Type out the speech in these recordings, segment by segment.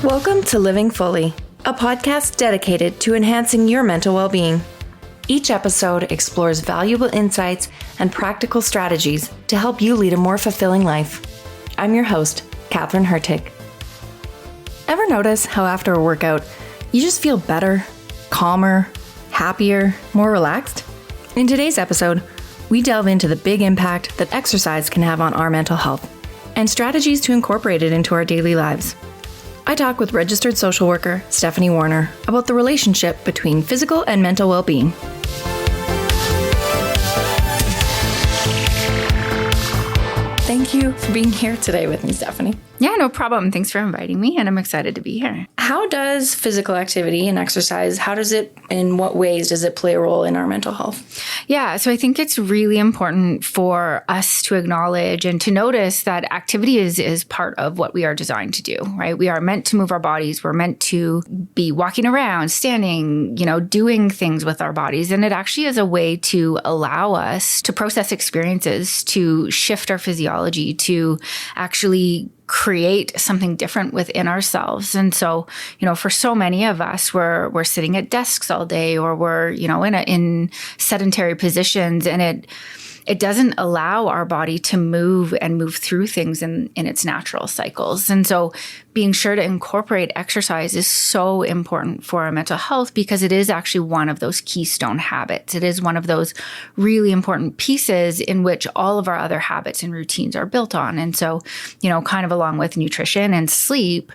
Welcome to Living Fully, a podcast dedicated to enhancing your mental well-being. Each episode explores valuable insights and practical strategies to help you lead a more fulfilling life. I'm your host, Katherine Hurtig. Ever notice how after a workout, you just feel better, calmer, happier, more relaxed? In today's episode, we delve into the big impact that exercise can have on our mental health and strategies to incorporate it into our daily lives. I talk with registered social worker Stephanie Warner about the relationship between physical and mental well-being. Thank you for being here today with me, Stephanie. Yeah, no problem. Thanks for inviting me, and I'm excited to be here. How does physical activity and exercise, in what ways does it play a role in our mental health? Yeah, so I think it's really important for us to acknowledge and to notice that activity is part of what we are designed to do, right? We are meant to move our bodies. We're meant to be walking around, standing, doing things with our bodies. And it actually is a way to allow us to process experiences, to shift our physiology, to actually create something different within ourselves. And so, for so many of us, we're sitting at desks all day, or we're, in sedentary positions, and it doesn't allow our body to move through things in its natural cycles. And so being sure to incorporate exercise is so important for our mental health, because it is actually one of those keystone habits. It is one of those really important pieces in which all of our other habits and routines are built on. And so, kind of along with nutrition and sleep,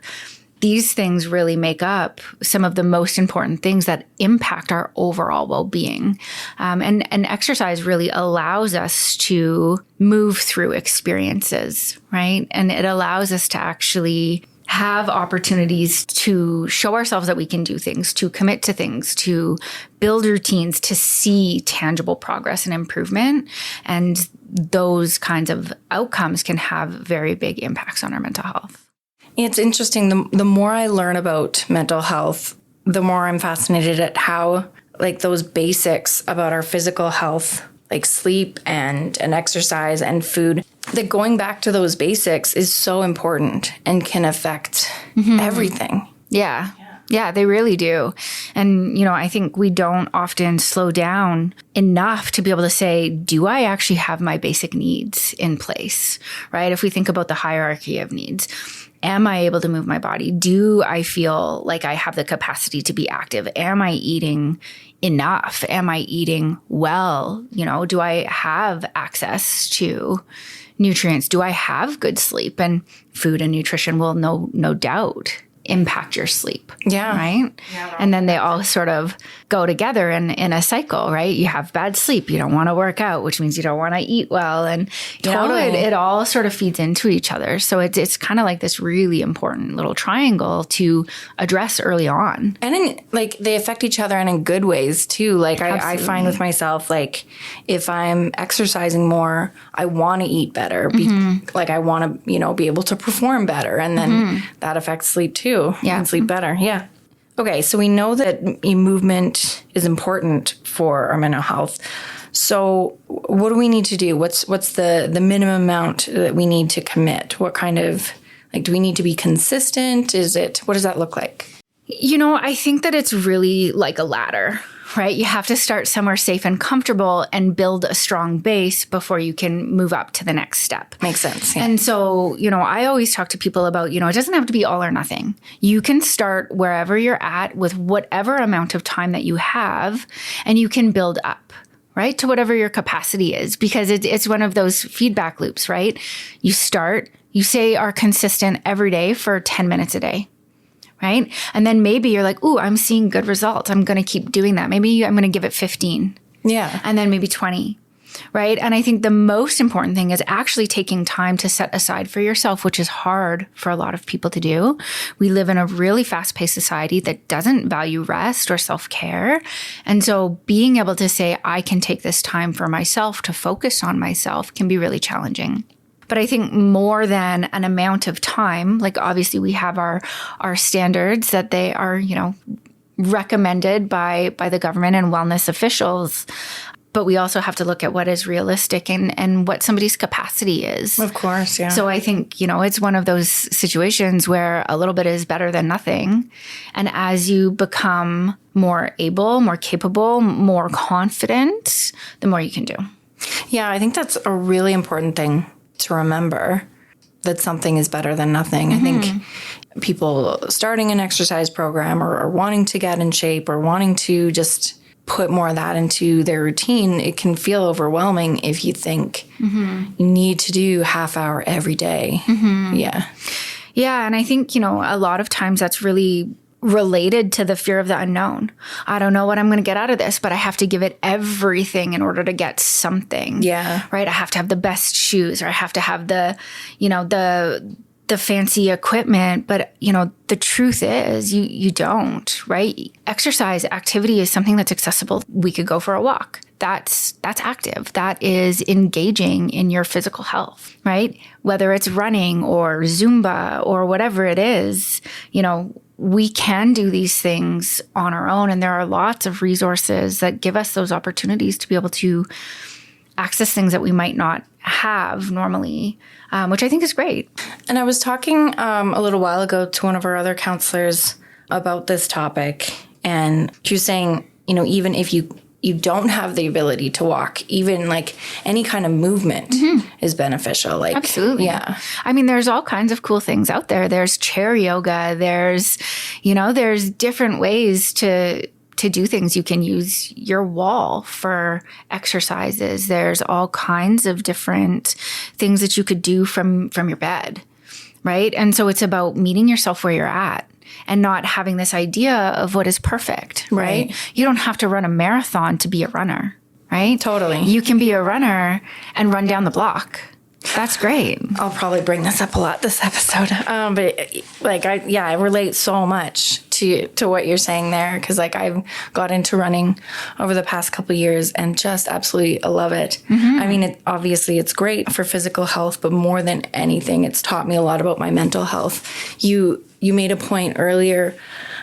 these things really make up some of the most important things that impact our overall well-being. And exercise really allows us to move through experiences, right? And it allows us to actually have opportunities to show ourselves that we can do things, to commit to things, to build routines, to see tangible progress and improvement. And those kinds of outcomes can have very big impacts on our mental health. It's interesting. The more I learn about mental health, the more I'm fascinated at how, those basics about our physical health, like sleep and exercise and food, that going back to those basics is so important and can affect everything. Yeah, they really do. And, I think we don't often slow down enough to be able to say, do I actually have my basic needs in place, right? If we think about the hierarchy of needs, am I able to move my body? Do I feel like I have the capacity to be active? Am I eating enough? Am I eating well? Do I have access to nutrients? Do I have good sleep? And food and nutrition will no doubt impact your sleep. Yeah. Right? Yeah, and then they all sort of go together in a cycle, right? You have bad sleep. You don't want to work out, which means you don't want to eat well. And it all sort of feeds into each other. So it's kind of like this really important little triangle to address early on. And they affect each other and in good ways too. I find with myself, if I'm exercising more, I want to eat better. I want to, be able to perform better. And then that affects sleep too. And sleep better. Yeah. Okay. So we know that movement is important for our mental health. So what do we need to do? What's the minimum amount that we need to commit? What kind of, do we need to be consistent? What does that look like? I think that it's really like a ladder, right? You have to start somewhere safe and comfortable and build a strong base before you can move up to the next step. Makes sense. Yeah. And so, I always talk to people about, it doesn't have to be all or nothing. You can start wherever you're at with whatever amount of time that you have, and you can build up, right, to whatever your capacity is, because it's one of those feedback loops, right? You start, you say are consistent every day for 10 minutes a day. Right? And then maybe you're like, ooh, I'm seeing good results. I'm going to keep doing that. Maybe I'm going to give it 15. Yeah. And then maybe 20. Right? And I think the most important thing is actually taking time to set aside for yourself, which is hard for a lot of people to do. We live in a really fast-paced society that doesn't value rest or self-care. And so being able to say, I can take this time for myself to focus on myself can be really challenging. But I think more than an amount of time, obviously we have our standards that they are, recommended by the government and wellness officials. But we also have to look at what is realistic and what somebody's capacity is. Of course, yeah. So I think, it's one of those situations where a little bit is better than nothing. And as you become more able, more capable, more confident, the more you can do. Yeah, I think that's a really important thing to remember, that something is better than nothing. I think people starting an exercise program or wanting to get in shape or wanting to just put more of that into their routine, it can feel overwhelming if you think you need to do half hour every day. Yeah. Yeah. And I think, a lot of times that's really related to the fear of the unknown. I don't know what I'm going to get out of this, but I have to give it everything in order to get something. Yeah. Right. I have to have the best shoes, or I have to have the fancy equipment. But, the truth is you don't, right? Exercise activity is something that's accessible. We could go for a walk. That's active. That is engaging in your physical health, right? Whether it's running or Zumba or whatever it is, we can do these things on our own. And there are lots of resources that give us those opportunities to be able to access things that we might not have normally, which I think is great. And I was talking a little while ago to one of our other counselors about this topic. And she was saying, even if you don't have the ability to walk, even like any kind of movement is beneficial. Like, absolutely. Yeah. I mean, there's all kinds of cool things out there. There's chair yoga. There's different ways to do things. You can use your wall for exercises. There's all kinds of different things that you could do from your bed, right? And so it's about meeting yourself where you're at and not having this idea of what is perfect, right? You don't have to run a marathon to be a runner, right? Totally. You can be a runner and run down the block. That's great. I'll probably bring this up a lot this episode. But I relate so much to what you're saying there, because I've got into running over the past couple of years and just absolutely love it. I mean, obviously it's great for physical health, but more than anything, it's taught me a lot about my mental health. You made a point earlier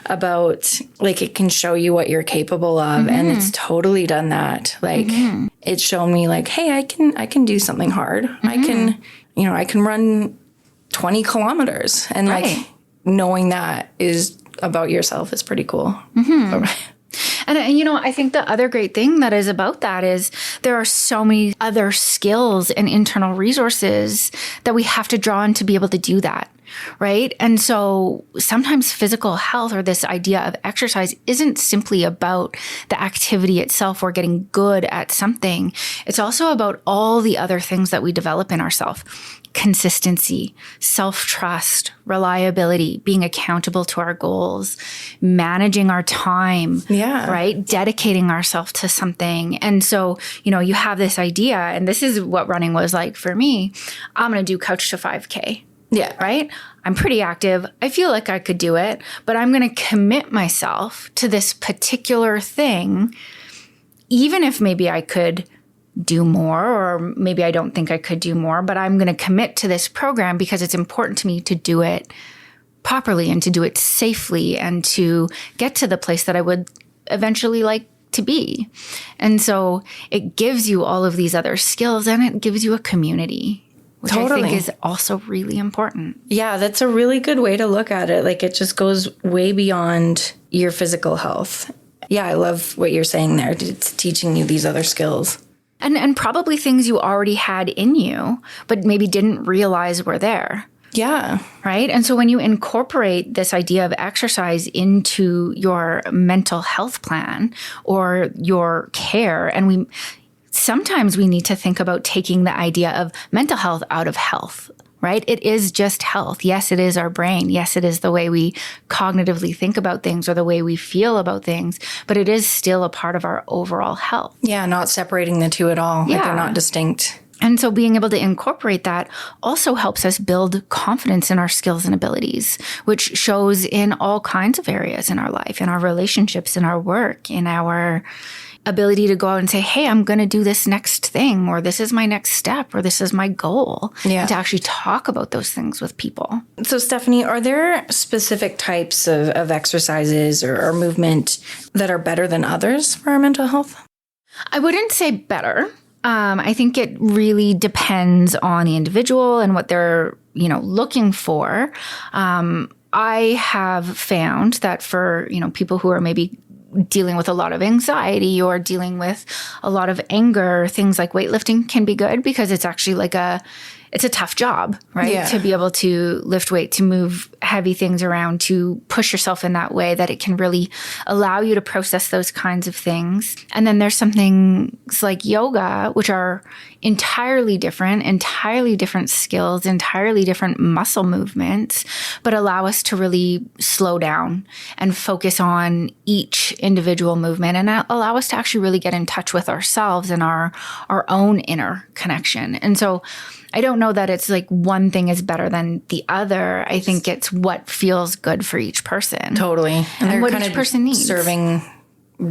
about it can show you what you're capable of, and it's totally done that. It's shown me hey, I can do something hard. I can run 20 kilometers, and knowing that is about yourself is pretty cool. And, I think the other great thing that is about that is there are so many other skills and internal resources that we have to draw on to be able to do that. Right. And so sometimes physical health, or this idea of exercise, isn't simply about the activity itself or getting good at something. It's also about all the other things that we develop in ourselves. Consistency, self-trust, reliability, being accountable to our goals, managing our time, right? Dedicating ourselves to something. And so, you have this idea, and this is what running was like for me. I'm going to do couch to 5K. Yeah. Right? I'm pretty active. I feel like I could do it, but I'm going to commit myself to this particular thing, even if maybe I could do more, or maybe I don't think I could do more, but I'm going to commit to this program because it's important to me to do it properly and to do it safely and to get to the place that I would eventually like to be. And so it gives you all of these other skills, and it gives you a community, which I think is also really important. Yeah, that's a really good way to look at it. It just goes way beyond your physical health. Yeah, I love what you're saying there. It's teaching you these other skills. And probably things you already had in you, but maybe didn't realize were there. Yeah. Right? And so when you incorporate this idea of exercise into your mental health plan or your care, and sometimes we need to think about taking the idea of mental health out of health, right? It is just health. Yes, it is our brain. Yes, it is the way we cognitively think about things or the way we feel about things, but it is still a part of our overall health. Yeah, not separating the two at all. They're not distinct. And so being able to incorporate that also helps us build confidence in our skills and abilities, which shows in all kinds of areas in our life, in our relationships, in our work, in our ability to go out and say, hey, I'm going to do this next thing, or this is my next step, or this is my goal. Yeah. And to actually talk about those things with people. So, Stephanie, are there specific types of exercises or movement that are better than others for our mental health? I wouldn't say better. I think it really depends on the individual and what they're, looking for. I have found that for, people who are maybe dealing with a lot of anxiety or dealing with a lot of anger, things like weightlifting can be good because it's actually it's a tough job, right? Yeah. To be able to lift weight, to move heavy things around, to push yourself in that way that it can really allow you to process those kinds of things. And then there's some things like yoga, which are entirely different skills, entirely different muscle movements, but allow us to really slow down and focus on each individual movement and allow us to actually really get in touch with ourselves and our own inner connection. And so I don't know that it's like one thing is better than the other. I think it's what feels good for each person. Totally. And what each person needs. Serving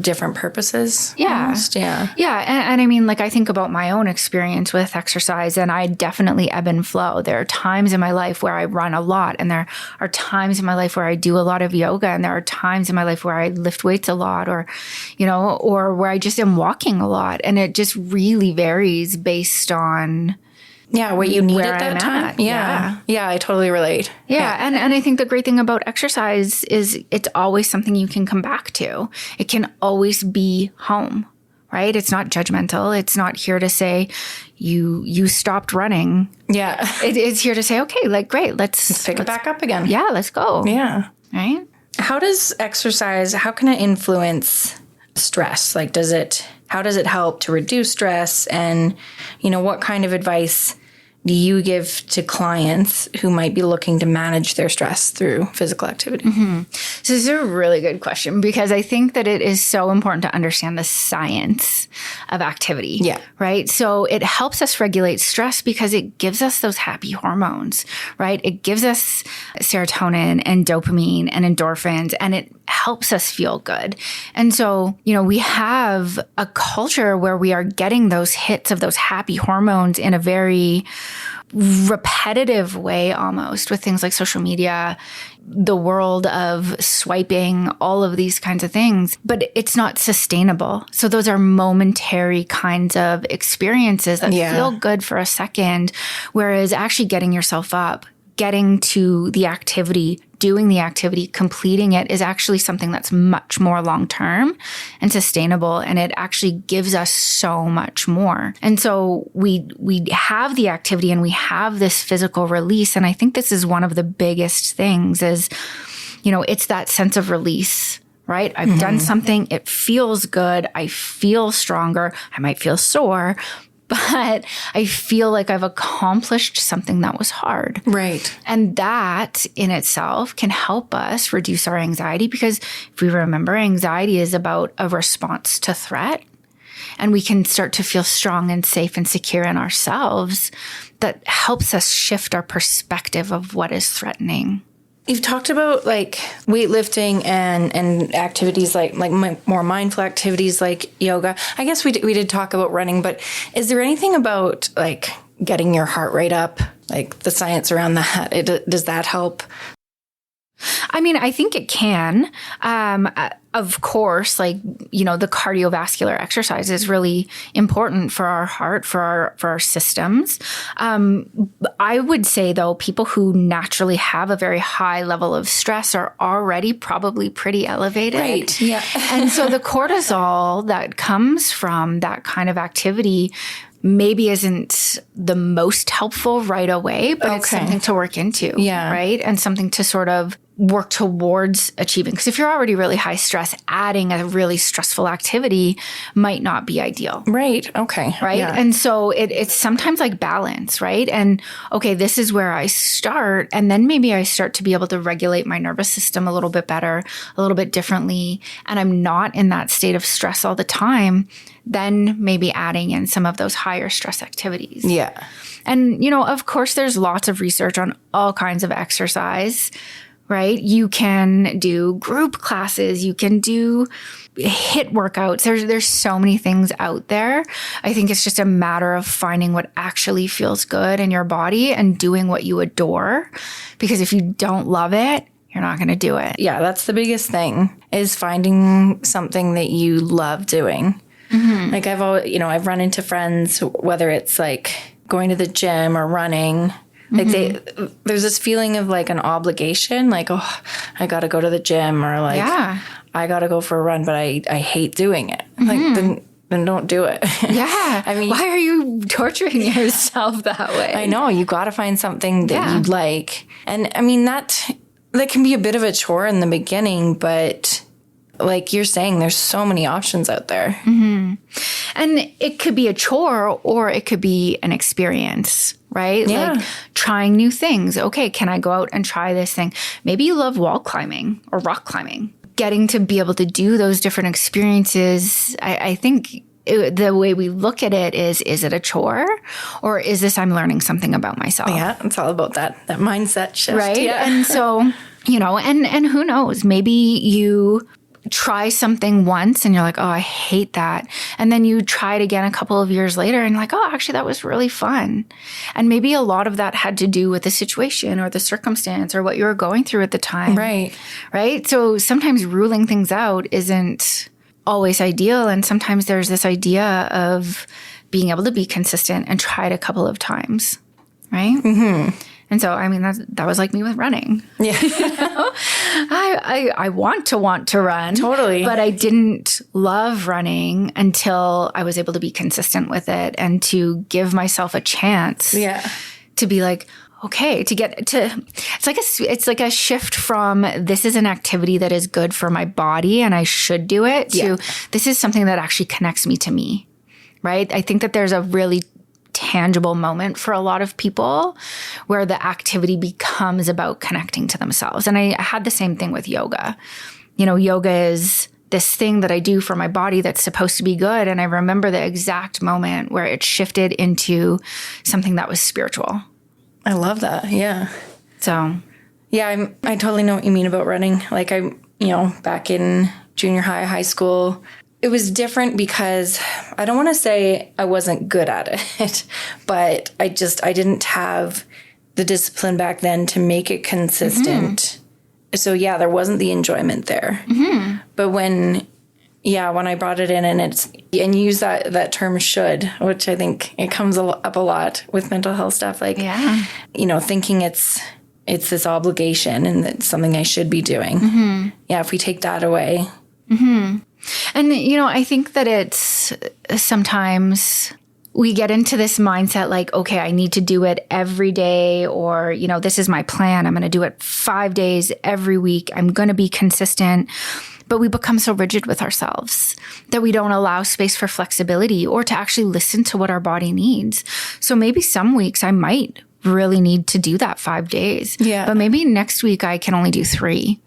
different purposes. Yeah. Almost. Yeah. Yeah. And I mean, I think about my own experience with exercise, and I definitely ebb and flow. There are times in my life where I run a lot, and there are times in my life where I do a lot of yoga, and there are times in my life where I lift weights a lot, or where I just am walking a lot. And it just really varies based on what you need where at that I'm time. at. Yeah, I totally relate. Yeah. And I think the great thing about exercise is it's always something you can come back to. It can always be home, right? It's not judgmental. It's not here to say you stopped running. Yeah. It's here to say, okay, great, let's pick it back up again. Yeah, let's go. Yeah. Right? How can it influence stress? How does it help to reduce stress? And, what kind of advice do you give to clients who might be looking to manage their stress through physical activity? Mm-hmm. So this is a really good question because I think that it is so important to understand the science of activity. Yeah. Right. So it helps us regulate stress because it gives us those happy hormones, right? It gives us serotonin and dopamine and endorphins, and it helps us feel good. And so, we have a culture where we are getting those hits of those happy hormones in a very repetitive way almost with things like social media, the world of swiping, all of these kinds of things, but it's not sustainable. So those are momentary kinds of experiences that feel good for a second, whereas actually getting yourself up, getting to the activity, doing the activity, completing it is actually something that's much more long-term and sustainable. And it actually gives us so much more. And so we have the activity and we have this physical release. And I think this is one of the biggest things is, it's that sense of release, right? I've done something. It feels good. I feel stronger. I might feel sore, but I feel like I've accomplished something that was hard. Right. And that in itself can help us reduce our anxiety because if we remember, anxiety is about a response to threat. And we can start to feel strong and safe and secure in ourselves. That helps us shift our perspective of what is threatening. You've talked about weightlifting and activities like more mindful activities like yoga. I guess we did talk about running, but is there anything about getting your heart rate up, the science around that? Does that help? I mean, I think it can. Of course, the cardiovascular exercise is really important for our heart, for our systems. I would say, though, people who naturally have a very high level of stress are already probably pretty elevated. Right. Yeah. And so the cortisol that comes from that kind of activity maybe isn't the most helpful right away, but it's something to work into. Yeah. Right. And something to sort of work towards achieving. Because if you're already really high stress, adding a really stressful activity might not be ideal. Right. Okay. Right. Yeah. And so it's sometimes like balance, right? And okay, this is where I start. And then maybe I start to be able to regulate my nervous system a little bit better, a little bit differently. And I'm not in that state of stress all the time. Then maybe adding in some of those higher stress activities. Yeah. And, of course, there's lots of research on all kinds of exercise, right? You can do group classes. You can do HIIT workouts. There's so many things out there. I think it's just a matter of finding what actually feels good in your body and doing what you adore. Because if you don't love it, you're not going to do it. Yeah, that's the biggest thing is finding something that you love doing. Like I've run into friends, whether it's like going to the gym or running, like there's this feeling of like an obligation, like, oh, I got to go to the gym, or like, I got to go for a run, but I hate doing it. Like, then don't do it. Yeah. I mean, why are you torturing yourself that way? I know, you got to find something that you'd like. And I mean, that can be a bit of a chore in the beginning, but like you're saying, there's so many options out there. And it could be a chore, or it could be an experience, right? Yeah. Like trying new things. Okay, can I go out and try this thing? Maybe you love wall climbing or rock climbing. Getting to be able to do those different experiences, I think the way we look at it is it a chore, or is this I'm learning something about myself? Yeah, it's all about that mindset shift. Right? Yeah. And so, and who knows, maybe you try something once and you're like, oh, I hate that. And then you try it again a couple of years later and like, oh, actually, that was really fun. And maybe a lot of that had to do with the situation or the circumstance or what you were going through at the time. Right. Right. So sometimes ruling things out isn't always ideal. And sometimes there's this idea of being able to be consistent and try it a couple of times. Right. And so, I mean, that was like me with running. Yeah. I want to run. Totally. But I didn't love running until I was able to be consistent with it and to give myself a chance to be like, okay, to get to, it's like a shift from this is an activity that is good for my body and I should do it to this is something that actually connects me to me. Right. I think that there's a really tangible moment for a lot of people where the activity becomes about connecting to themselves. And I had the same thing with yoga. Yoga is this thing that I do for my body that's supposed to be good. And I remember the exact moment where it shifted into something that was spiritual. I love that. Yeah. So, yeah, I totally know what you mean about running. Like back in junior high school, it was different because I don't want to say I wasn't good at it, but I didn't have the discipline back then to make it consistent. So yeah, there wasn't the enjoyment there. But when I brought it in and you use that term should, which I think it comes up a lot with mental health stuff. Like, thinking it's this obligation and it's something I should be doing. Yeah. If we take that away. And, I think that it's sometimes we get into this mindset like, okay, I need to do it every day, or, this is my plan. I'm going to do it 5 days every week. I'm going to be consistent. But we become so rigid with ourselves that we don't allow space for flexibility or to actually listen to what our body needs. So maybe some weeks I might really need to do that 5 days. Yeah. But maybe next week I can only do 3.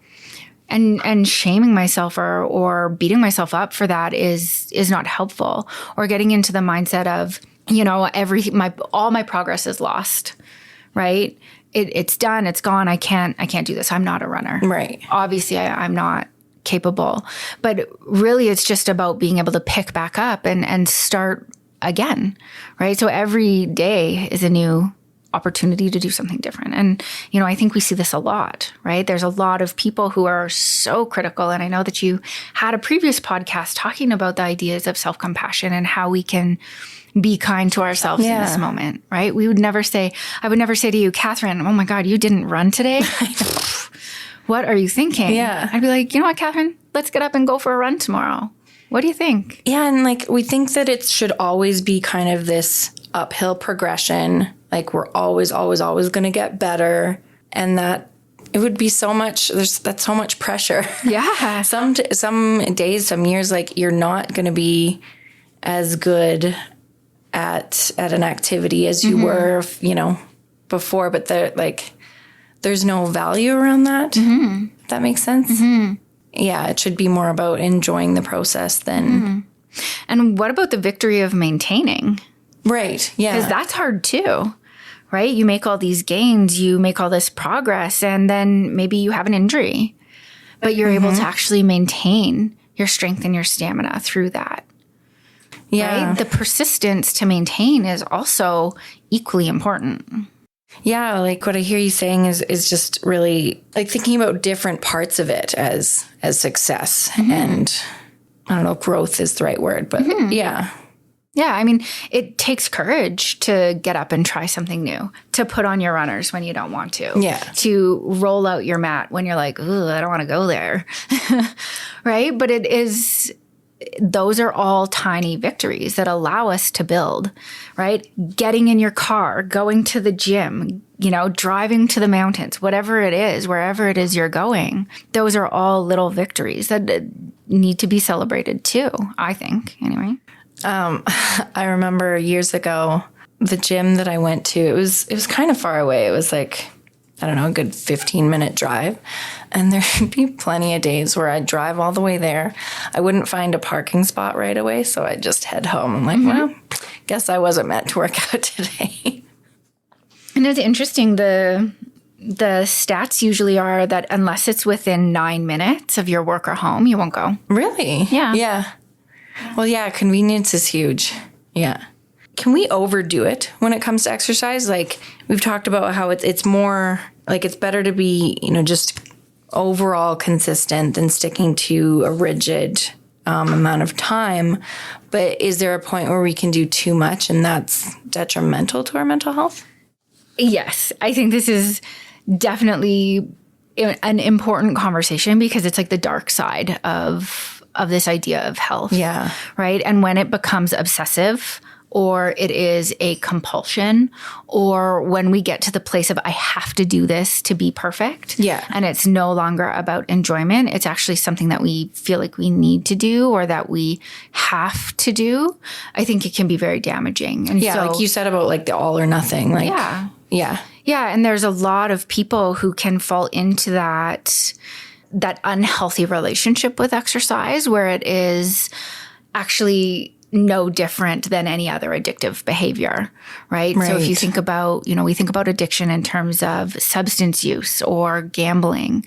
And shaming myself or beating myself up for that is not helpful. Or getting into the mindset of, all my progress is lost, right? It's done, it's gone. I can't do this. I'm not a runner. Right. Obviously I'm not capable, but really it's just about being able to pick back up and start again, right? So every day is a new opportunity to do something different. And, I think we see this a lot, right? There's a lot of people who are so critical. And I know that you had a previous podcast talking about the ideas of self-compassion and how we can be kind to ourselves in this moment, right? I would never say to you, Katherine, oh my God, you didn't run today. What are you thinking? Yeah. I'd be like, you know what, Katherine, let's get up and go for a run tomorrow. What do you think? Yeah. And like, we think that it should always be kind of this uphill progression. Like we're always going to get better. And that it would be so much, that's so much pressure. Yeah. Some days, some years, like you're not going to be as good at an activity as you were, before, but there's no value around that. If that makes sense. Yeah. It should be more about enjoying the process than. And what about the victory of maintaining? Right. Yeah. Because that's hard too, right? You make all these gains, you make all this progress, and then maybe you have an injury, but you're able to actually maintain your strength and your stamina through that. Yeah. Right? The persistence to maintain is also equally important. Yeah. Like what I hear you saying is just really like thinking about different parts of it as success. And I don't know if growth is the right word, but yeah. Yeah, I mean, it takes courage to get up and try something new, to put on your runners when you don't want to, to roll out your mat when you're like, ooh, I don't want to go there, right? But those are all tiny victories that allow us to build, right? Getting in your car, going to the gym, driving to the mountains, whatever it is, wherever it is you're going, those are all little victories that need to be celebrated too, I think, anyway. I remember years ago, the gym that I went to, it was kind of far away. It was like, I don't know, a good 15-minute drive. And there'd be plenty of days where I'd drive all the way there. I wouldn't find a parking spot right away, so I'd just head home. I'm like, well, guess I wasn't meant to work out today. And it's interesting, the stats usually are that unless it's within 9 minutes of your work or home, you won't go. Really? Yeah. Yeah. Well, yeah, convenience is huge. Yeah. Can we overdo it when it comes to exercise? Like, we've talked about how it's more, like, it's better to be, just overall consistent than sticking to a rigid amount of time. But is there a point where we can do too much and that's detrimental to our mental health? Yes. I think this is definitely an important conversation because it's like the dark side of this idea of health. Yeah. Right. And when it becomes obsessive or it is a compulsion or when we get to the place of I have to do this to be perfect. Yeah. And it's no longer about enjoyment. It's actually something that we feel like we need to do or that we have to do. I think it can be very damaging. And yeah. Like you said about like the all or nothing. Like, yeah. Yeah. Yeah. And there's a lot of people who can fall into that unhealthy relationship with exercise where it is actually no different than any other addictive behavior, right? So if you think about, we think about addiction in terms of substance use or gambling,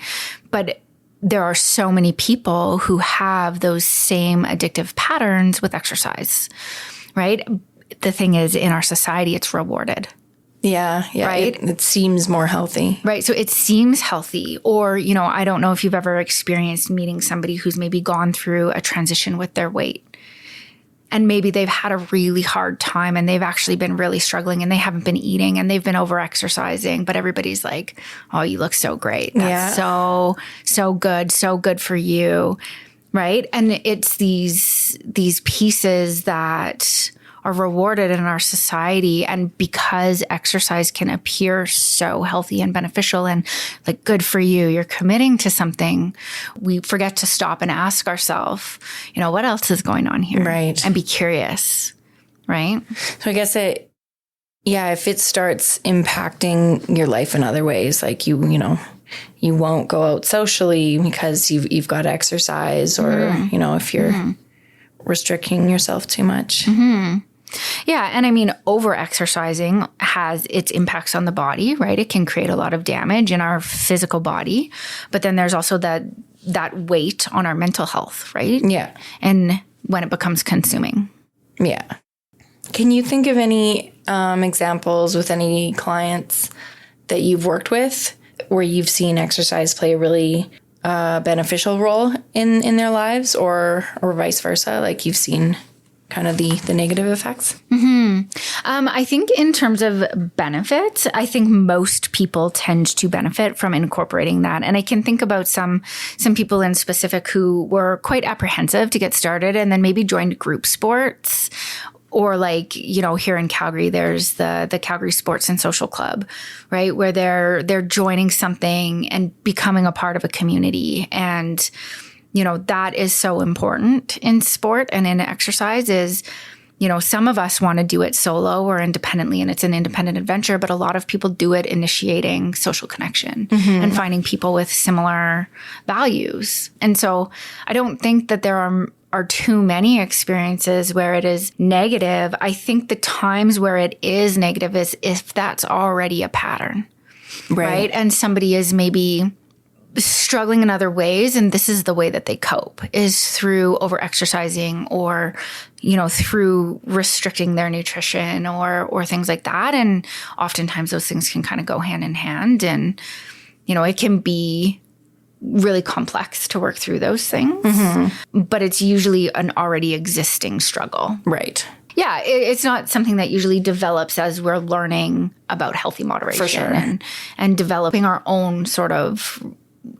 but there are so many people who have those same addictive patterns with exercise, right? The thing is, in our society, it's rewarded. Yeah. Right. It seems more healthy. Right. So it seems healthy. Or, I don't know if you've ever experienced meeting somebody who's maybe gone through a transition with their weight. And maybe they've had a really hard time and they've actually been really struggling and they haven't been eating and they've been over exercising, but everybody's like, oh, you look so great. That's so good for you. Right. And it's these pieces that are rewarded in our society. And because exercise can appear so healthy and beneficial and like good for you, you're committing to something, we forget to stop and ask ourselves, what else is going on here? Right. And be curious. Right. So I guess if it starts impacting your life in other ways, like you won't go out socially because you've got to exercise or, if you're restricting yourself too much. Mm-hmm. Yeah. And I mean, over exercising has its impacts on the body, right? It can create a lot of damage in our physical body. But then there's also that weight on our mental health, right? Yeah. And when it becomes consuming. Yeah. Can you think of any examples with any clients that you've worked with where you've seen exercise play a really beneficial role in their lives or vice versa? Like you've seen kind of the negative effects? Mm-hmm. I think in terms of benefits, I think most people tend to benefit from incorporating that. And I can think about some people in specific who were quite apprehensive to get started and then maybe joined group sports. Or like, here in Calgary, there's the Calgary Sports and Social Club, right? Where they're joining something and becoming a part of a community. And that is so important in sport and in exercise is, some of us want to do it solo or independently and it's an independent adventure, but a lot of people do it initiating social connection and finding people with similar values. And so I don't think that there are too many experiences where it is negative. I think the times where it is negative is if that's already a pattern, right? And somebody is maybe struggling in other ways. And this is the way that they cope is through over-exercising or, through restricting their nutrition or things like that. And oftentimes those things can kind of go hand in hand. And, it can be really complex to work through those things, but it's usually an already existing struggle. Right. Yeah, it's not something that usually develops as we're learning about healthy moderation For sure. and developing our own sort of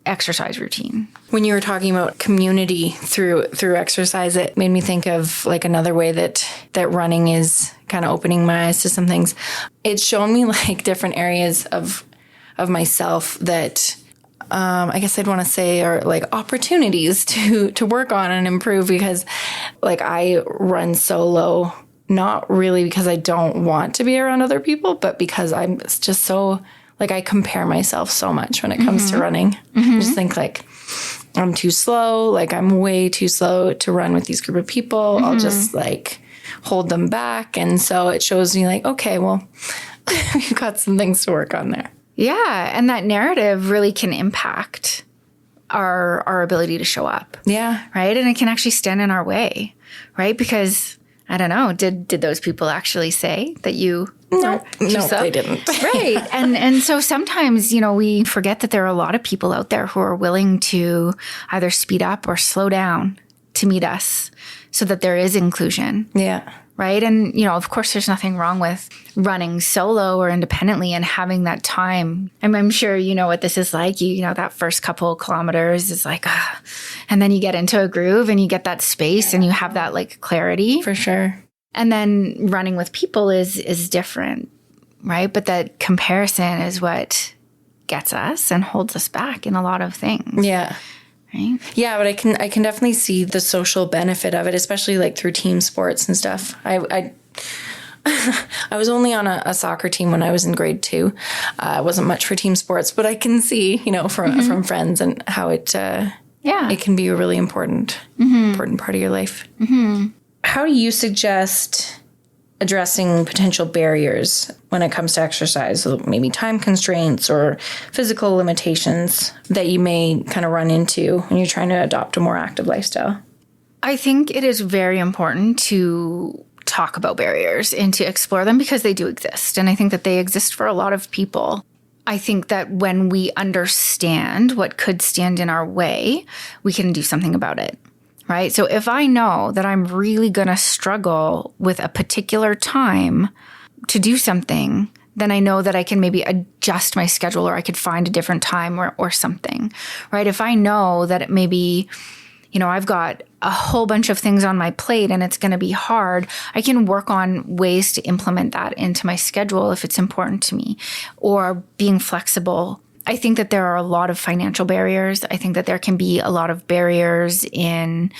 exercise routine. When you were talking about community through exercise, it made me think of like another way that running is kind of opening my eyes to some things. It's shown me like different areas of myself that I guess I'd want to say are like opportunities to work on and improve, because like I run solo, not really because I don't want to be around other people, but because I'm just so like I compare myself so much when it comes to running. I just think like I'm too slow, like I'm way too slow to run with these group of people. I'll just like hold them back. And so it shows me like, okay, well, we've got some things to work on there. Yeah, and that narrative really can impact our ability to show up. Yeah. Right? And it can actually stand in our way, right? Because, I don't know, did those people actually say that you... No, they didn't. Right. And so sometimes, we forget that there are a lot of people out there who are willing to either speed up or slow down to meet us so that there is inclusion. Yeah. Right. And, of course, there's nothing wrong with running solo or independently and having that time. I'm sure you know what this is like. That first couple of kilometers is like, and then you get into a groove and you get that space and you have that like clarity. For sure. And then running with people is different. Right. But that comparison is what gets us and holds us back in a lot of things. Yeah. Right? Yeah, but I can definitely see the social benefit of it, especially like through team sports and stuff. I was only on a soccer team when I was in grade 2. It wasn't much for team sports, but I can see, from friends and how it can be a really important part of your life. Mm-hmm. How do you suggest addressing potential barriers when it comes to exercise, so maybe time constraints or physical limitations that you may kind of run into when you're trying to adopt a more active lifestyle? I think it is very important to talk about barriers and to explore them because they do exist. And I think that they exist for a lot of people. I think that when we understand what could stand in our way, we can do something about it. Right? So if I know that I'm really going to struggle with a particular time to do something, then I know that I can maybe adjust my schedule or I could find a different time or something, right? If I know that it maybe, I've got a whole bunch of things on my plate and it's going to be hard, I can work on ways to implement that into my schedule if it's important to me, or being flexible. I think that there are a lot of financial barriers. I think that there can be a lot of barriers in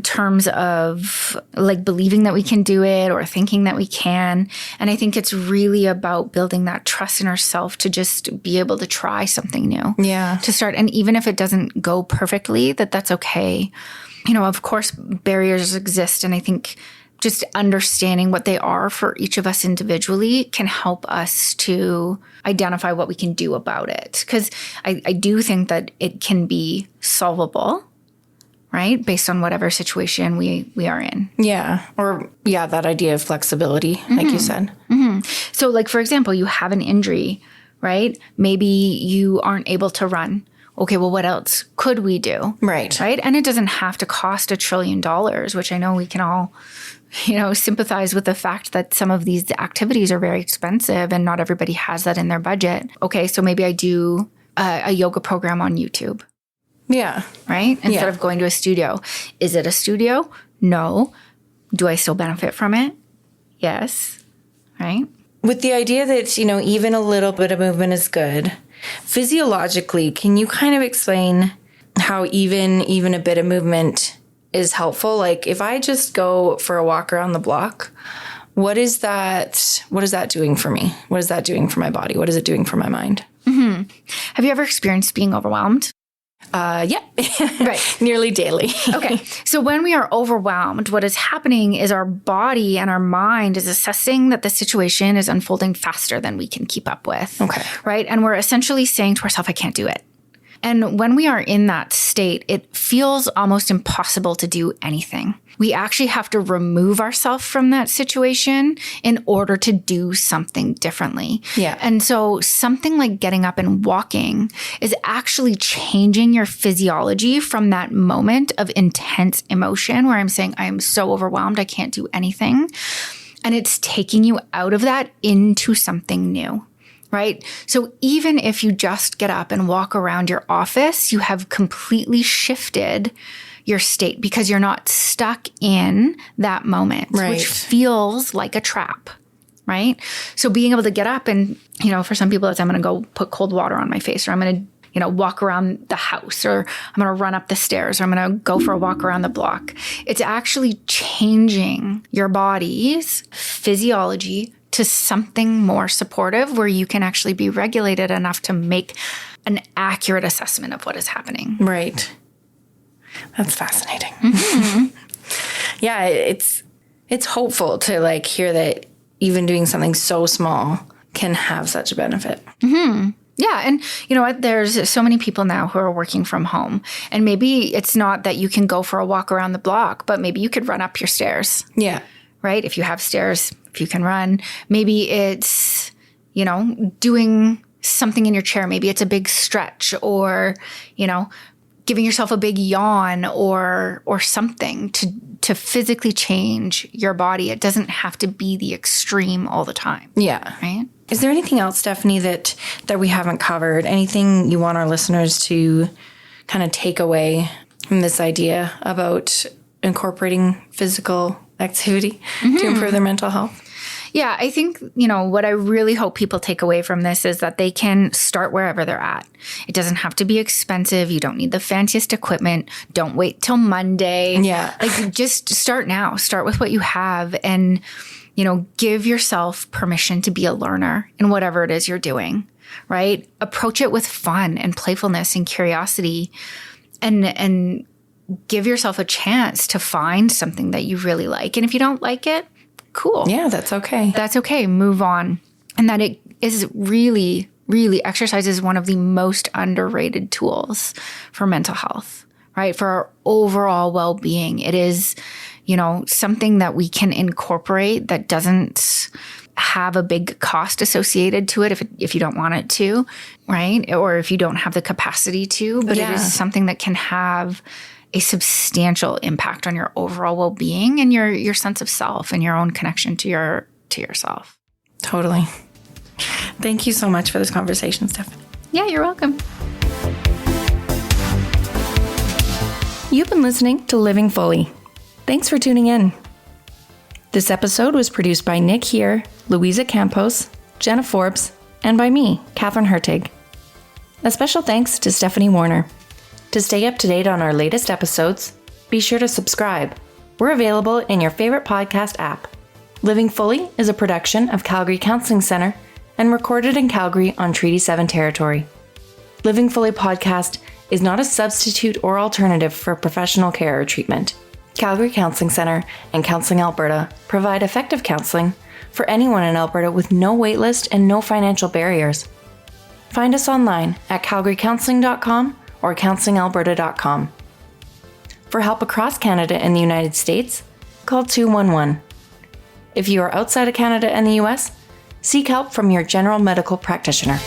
terms of like believing that we can do it or thinking that we can. And I think it's really about building that trust in ourselves to just be able to try something new. Yeah. To start. And even if it doesn't go perfectly, that's okay. Of course, barriers exist. And I think just understanding what they are for each of us individually can help us to identify what we can do about it. Because I do think that it can be solvable, right? Based on whatever situation we are in. Yeah. Or, that idea of flexibility, like you said. Mm-hmm. So, like, for example, you have an injury, right? Maybe you aren't able to run. Okay, well, what else could we do? Right. Right? And it doesn't have to cost $1 trillion, which I know we can all sympathize with the fact that some of these activities are very expensive and not everybody has that in their budget. Okay, so maybe I do a yoga program on YouTube. Yeah. Right? Instead of going to a studio. Is it a studio? No. Do I still benefit from it? Yes. Right? With the idea that, even a little bit of movement is good, physiologically, can you kind of explain how even a bit of movement is helpful? Like if I just go for a walk around the block, what is that doing for me? What is that doing for my body? What is it doing for my mind? Mm-hmm. Have you ever experienced being overwhelmed? Yeah. Right. Nearly daily. Okay. So when we are overwhelmed, what is happening is our body and our mind is assessing that the situation is unfolding faster than we can keep up with. Okay. Right. And we're essentially saying to ourselves, I can't do it. And when we are in that state, it feels almost impossible to do anything. We actually have to remove ourselves from that situation in order to do something differently. Yeah. And so something like getting up and walking is actually changing your physiology from that moment of intense emotion where I'm saying, I am so overwhelmed, I can't do anything. And it's taking you out of that into something new. Right? So even if you just get up and walk around your office, you have completely shifted your state because you're not stuck in that moment, which feels like a trap. Right? So being able to get up and, for some people, it's I'm going to go put cold water on my face, or I'm going to walk around the house, or I'm going to run up the stairs, or I'm going to go for a walk around the block. It's actually changing your body's physiology to something more supportive where you can actually be regulated enough to make an accurate assessment of what is happening. Right. That's fascinating. Mm-hmm. Yeah, it's hopeful to hear that even doing something so small can have such a benefit. Mm-hmm. Yeah. And you know what? There's so many people now who are working from home. And maybe it's not that you can go for a walk around the block, but maybe you could run up your stairs. Yeah. Right? If you have stairs, if you can run, maybe it's, doing something in your chair. Maybe it's a big stretch, or, giving yourself a big yawn or something to physically change your body. It doesn't have to be the extreme all the time. Yeah. Right? Is there anything else, Stephanie, that we haven't covered? Anything you want our listeners to kind of take away from this idea about incorporating physical activity to improve their mental health? Yeah, I think, what I really hope people take away from this is that they can start wherever they're at. It doesn't have to be expensive. You don't need the fanciest equipment. Don't wait till Monday. Yeah. Just start now. Start with what you have and, give yourself permission to be a learner in whatever it is you're doing, right? Approach it with fun and playfulness and curiosity, and give yourself a chance to find something that you really like. And if you don't like it, cool. Yeah, that's okay. That's okay. Move on. And that it is really, really, exercise is one of the most underrated tools for mental health, right? For our overall well-being. It is, something that we can incorporate that doesn't have a big cost associated to it if you don't want it to, right? Or if you don't have the capacity to, but it is something that can have a substantial impact on your overall well-being and your sense of self and your own connection to yourself. Totally. Thank you so much for this conversation, Stephanie. Yeah, you're welcome. You've been listening to Living Fully. Thanks for tuning in. This episode was produced by Nick Here, Louisa Campos, Jenna Forbes, and by me, Katherine Hurtig. A special thanks to Stephanie Warner. To stay up to date on our latest episodes, be sure to subscribe. We're available in your favorite podcast app. Living Fully is a production of Calgary Counseling Centre and recorded in Calgary on Treaty 7 territory. Living Fully podcast is not a substitute or alternative for professional care or treatment. Calgary Counseling Centre and Counseling Alberta provide effective counseling for anyone in Alberta with no waitlist and no financial barriers. Find us online at calgarycounseling.com or counselingalberta.com. For help across Canada and the United States, call 211. If you are outside of Canada and the US, seek help from your general medical practitioner.